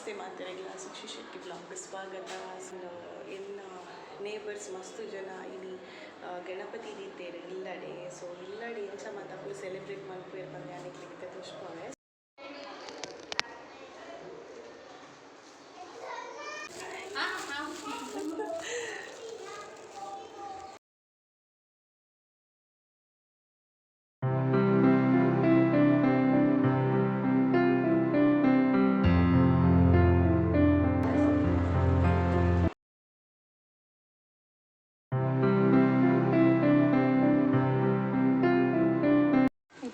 ನಮಸ್ತೆ ಮಾತೆರೆಗ್ಲ ಸುಕ್ಷಿ ಶೆಟ್ಟಿ ಬ್ಲಾಗ್ ಸ್ವಾಗತ. ಎಲ್ಲ ನೇಬರ್ಸ್ ಮಸ್ತ್ ಜನ ಇನಿ ಗಣಪತಿ ದೀತೆರ್ ಇಲ್ಲಡೆ. ಸೊ ಇಲ್ಲಡೆ ಎಂಚ ಮಾತಾಪುಲು ಸೆಲೆಬ್ರೇಟ್ ಮಲ್ಪುವೆರ್ ಪಂದ್ ಯಾನಿಕ್ಲೆಗ್ ಇತ್ತೆ ತೋಜ್ಪಾವೆ.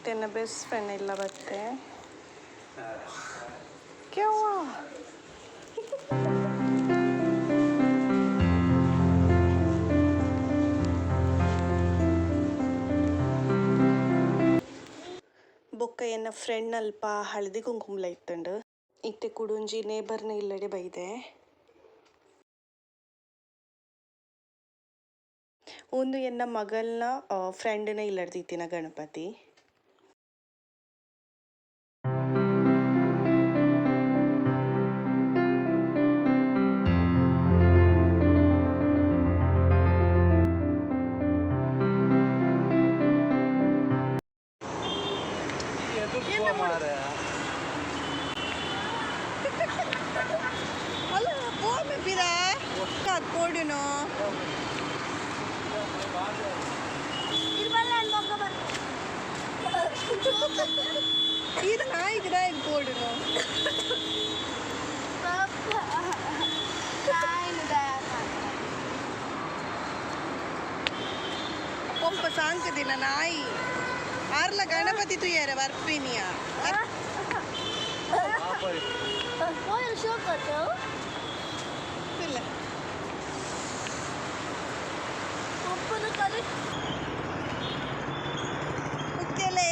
ನನ್ನ ಬೆಸ್ಟ್ ಫ್ರೆಂಡ್ ಎಲ್ಲ ಬತ್ತೆ ಕ್ಯಾವಾ ಬೊಕ್ಕ ಎನ್ನ ಫ್ರೆಂಡ್ ಅಲ್ಪ ಹಳದಿ ಕುಂಕುಮಲ ಇತ್ತಂಡು ಇತ್ತೆ ಕುಡುಂಜಿ ನೇಬರ್ನ ಇಲ್ಲಡೆ ಬೈದೆ. ಒಂದು ಎನ್ನ ಮಗಲ್ನ ಫ್ರೆಂಡ್ನ ಇಲ್ಲಡ್ದಿತ್ತಿನ ಗಣಪತಿ. ಇದು ನಾಯಿಗಿಡ ಕೊಡುನು ಪೊಂಪ ಸಾಂಕದಿನ ನಾಯಿ ಆರ್ಲ ಗಣಪತಿ ತುಯ್ಯಾರ ಬರ್ಪಿನಿಯ ಇಲ್ಲ ಉಕ್ಕೆಲೆ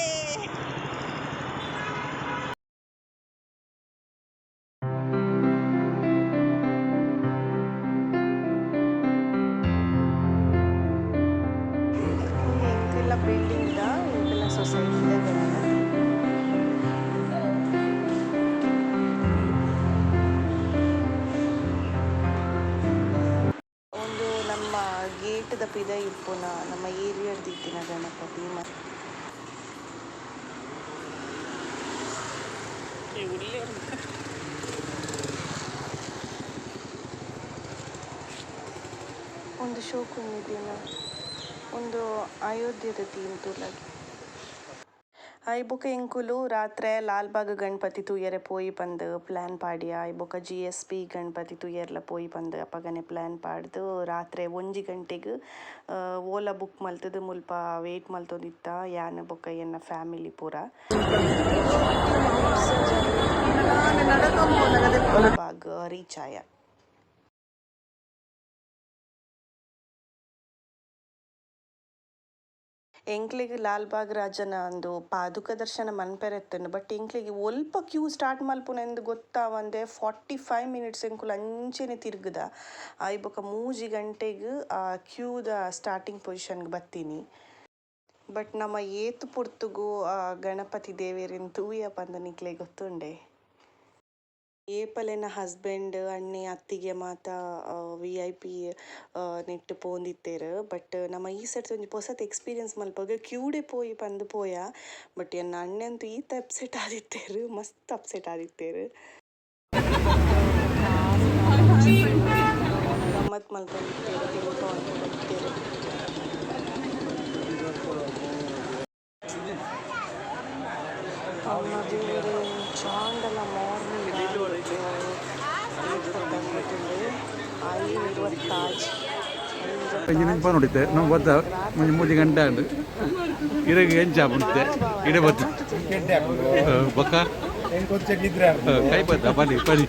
ಬಿಲ್ಡಿಂಗ್ ಇಂಕೆಲ್ಲ ಸೊಸೈಟಿ ಒಂದು ನಮ್ಮ ಗೇಟ್ದ ಪಿದ ಇಪ್ಪುನ ನಮ್ಮ ಏರಿಯಾದ ಇತ್ತಿನ ಗಣಪತಿ ಒಂದು ಶೋಕುಂದಿನ ಒಂದು ಅಯೋಧ್ಯದ ಥೀಮ್ ತುಲಗಿ ಐಬೊಕ ಎಂಕುಲು ರಾತ್ರೆ ಲಾಲ್ಬಾಗ್ ಗಣಪತಿ ತೂಯರೆ ಪೋಯಿ ಪಂದ್ ಪ್ಲ್ಯಾನ್ ಪಾಡ್ಯ ಐಬೊಕ GSP ಗಣಪತಿ ತೂಯರ್ಲ ಪೋಯಿ ಪಂದ್ ಅಪಗನೆ ಪ್ಲ್ಯಾನ್ ಪಾಡ್ದು ರಾತ್ರೆ 1 ಗಂಟೆಗ್ ಓಲಾ ಬುಕ್ ಮಲ್ತದು ಮುಲ್ಪ ವೇಟ್ ಮಲ್ತೊಂದಿತ್ತ ಯಾನ್ ಬೊಕ ಎನ್ನ ಫ್ಯಾಮಿಲಿ ಪೂರ ಬಾಗ್ ರೀಚ್ ಆಯ. ಎಂಕ್ಲಿಗೆ ಲಾಲ್ಬಾಗ್ ರಾಜನ ಒಂದು ಪಾದುಕ ದರ್ಶನ ಮನ್ಪೆರೆತ್ತನು ಬಟ್ ಎಂಕ್ಲಿಗೆ ಒಲ್ಪ ಕ್ಯೂ ಸ್ಟಾರ್ಟ್ ಮಲ್ಪುನೆಂದು ಗೊತ್ತಾವಂದೆ 45 ಮಿನಿಟ್ಸ್ ಎಂಕುಲು ಅಂಚೆನೆ ತಿರ್ಗದ ಐಬೊಕ 3 ಗಂಟೆಗ್ ಆ ಕ್ಯೂದ ಸ್ಟಾರ್ಟಿಂಗ್ ಪೊಸಿಷನ್ಗೆ ಬತ್ತೀನಿ. ಬಟ್ ನಮ್ಮ ಏತು ಪುರ್ತುಗು ಗಣಪತಿ ದೇವೇರಿನ ತೂಯ ಪಂದ ನಿಕ್ಲೆ ಗೊತ್ತುಂಡೆ. ಏಪಲೆನ ಹಸ್ಬೆಂಡ್ ಅಣ್ಣೆ ಅತ್ತಿಗೆ ಮಾತ VIP ನೆಟ್ಟು ಪೋಂದಿತ್ತೇರು. ಬಟ್ ನಮ್ಮ ಈ ಸರ್ತಿ ಒಂಜಿ ಪೊಸತ್ ಎಕ್ಸ್ಪೀರಿಯನ್ಸ್ ಮಲ್ಪಗ ಕ್ಯೂಡೆ ಪೋಯಿ ಪಂದು ಪೋಯ. ಬಟ್ ಎನ್ನ ಅಣ್ಣೆ ಅಂತೂ ಈತ ಅಪ್ಸೆಟ್ ಆದಿತ್ತೇರು, ಮಸ್ತ್ ಅಪ್ಸೆಟ್ ಆದಿತ್ತೇರು. ಗಮ್ಮತ್ ಮಲ್ಪೊಂದಿತ್ತೇರು, ತಿನ್ಕ ಹೊಂದಿತ್ತೇರು. ಮದುವೆ ಚಾಂಡಲ ಮಾರ್ನಿಂಗ್ ನೋಡಿದ್ದೆ ನಾವು ಬದ್ದ ಮುಂಜಿ 3 ಗಂಟೆ ಆಂಡು ಇರಗೆ ಎಂಚ ಬಿಡುತ್ತೆ ಇಡೆ ಬತ್ತು ಬೊಕ್ಕ ಕೈ ಬದ್ದ ಬನ್ನಿ ಬನ್ನಿ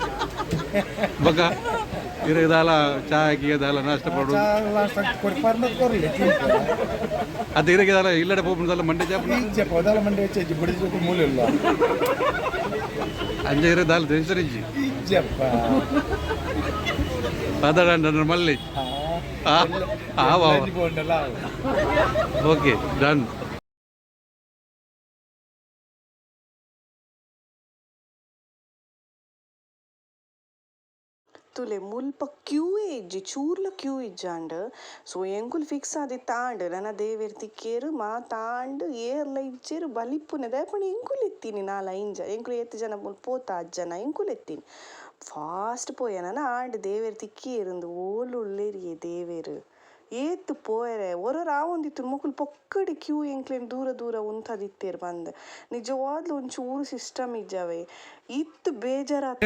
ಬೊಕ್ಕ ಇರಗೆ ದಾಲ ಚಾ ಹಾಕಿ ದಾಲ ನಾಷ್ಟ ಪಡು ಅದು ಇರಗೆ ದಾಲ ಇಲ್ಲಡೆ ಪೋಪುಂದಲ್ಲ ಮಂಡೆ ಚಾಪ ಮಂಡೆ ಮೂಲೆ ಇಲ್ಲ ಅಂಜ ಇರೋ ದಾಲ್ ತೆಂಚರಿಂಜಿ ಪದಡ ಮಲ್ಲಿ ಓಕೆ ಡನ್. ಇತ್ತುಲೆ ಮುಲ್ಪ ಕ್ಯೂ ಇಜ್ಜಿ ಚೂರ್ಲ ಕ್ಯೂ ಇಜ್ಜಾಂಡ್ ಸೊ ಎಂಕುಲು ಫಿಕ್ಸ್ ಆದಿ ತಾಂಡ್ ನನ್ನ ದೇವೇರ್ ತಿಕ್ಕೇರು ಮಾ ತಾಂಡ್ ಏರ್ಲ ಇಜ್ಜೇರು ಬಲಿಪ್ಪುನೆ ದಯಪಂಡ ಎಂಕುಲು ಎತ್ತೀನಿ ನಾಲ ಇಂಜ ಎಂಕುಲು ಎತ್ತು ಜನ ಪೋತ ಅಜ್ಜನ ಎಂಕುಲು ಎತ್ತೀನಿ ಫಾಸ್ಟ್ ಪೋಯನ ಆಂಡ್ ದೇವೇರ್ ತಿಕ್ಕೇರುಂದು ಓಲು ಉಳ್ಳೇರಿಯೇ ದೇವೇರು ಏತ್ತು ಪೋಯರೆ ಒರ ರಾವೊಂದಿತ್ತು ಮುಕುಲು ಪೊಕ್ಕಡಿ ಕ್ಯೂ ಎಂಕ್ಲೆನ್ ದೂರ ದೂರ ಉಂತದಿತ್ತೇರು ಬಂದ ನಿಜವಾದ್ಲು ಒಂಚೂರು ಸಿಸ್ಟಮ್ ಇಜ್ಜವೆ ಇತ್ತು ಬೇಜಾರಾತ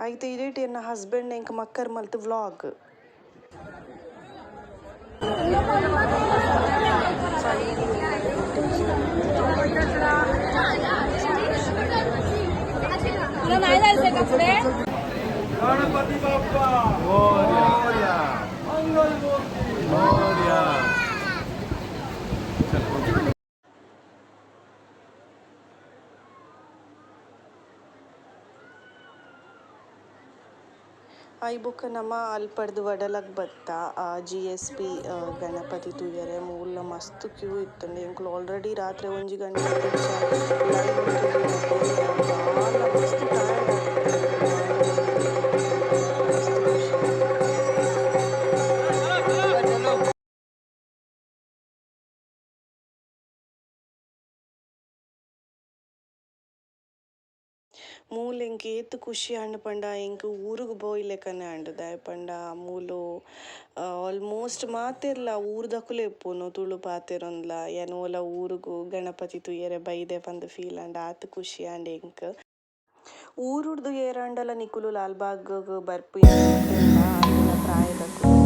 ಆಯ್ತು ಇದೇಟಿ ನನ್ನ ಹಸ್ಬೆಂಡ್ ಎಂಕ್ ಮಕ್ಕರ್ ಮಲ್ತು ವ್ಲಾಗ್ गणपति बाप्पा मोरया मंगल मूर्ति मोरया ಐಬೊಕ್ಕ ನಮ ಅಲ್ಪಡ್ದು ವಡಲಗ್ ಬತ್ತ GSP ಗಣಪತಿ ತೂಯರೆ ಮೂಲ ಮಸ್ತ್ ಕ್ಯೂ ಇತ್ತಂಡೆ ಎಂಕ್ಲು ಆಲ್ರೆಡಿ ರಾತ್ರಿ 1 ಗಂಟೆ ಮಸ್ತ್ ಟಯರ್ಡ್ ಮೂಲು ಎಂಕ್ ಏತ್ ಖುಷಿ ಆಂಡ್ ಪಂಡ ಎಂಕ್ ಊರುಗು ಬೋಯ್ಲೆಕನೆ ಆಂಡ್ ದಾಯೆ ಪಂಡ ಮೂಲು ಆಲ್ಮೋಸ್ಟ್ ಮಾತೆರ್ಲ ಊರ್ದಕುಲು ಎಪ್ಪುನು ತುಳು ಪಾತೆರೊಂದ್ಲ ಎನ್ ಓಲ ಊರುಗು ಗಣಪತಿ ತೂಯರೆ ಬೈದೆ ಪಂದ್ ಫೀಲ್ ಆಂಡ್ ಆತ್ ಖುಷಿ ಆಂಡ್ ಎಂಕ್ ಊರುಡ್ದು ಏರಾಂಡಲ ನಿಕುಲು ಲಾಲ್ಬಾಗ್ ಬರ್ಪು ಪ್ರಾಯದಕುಲು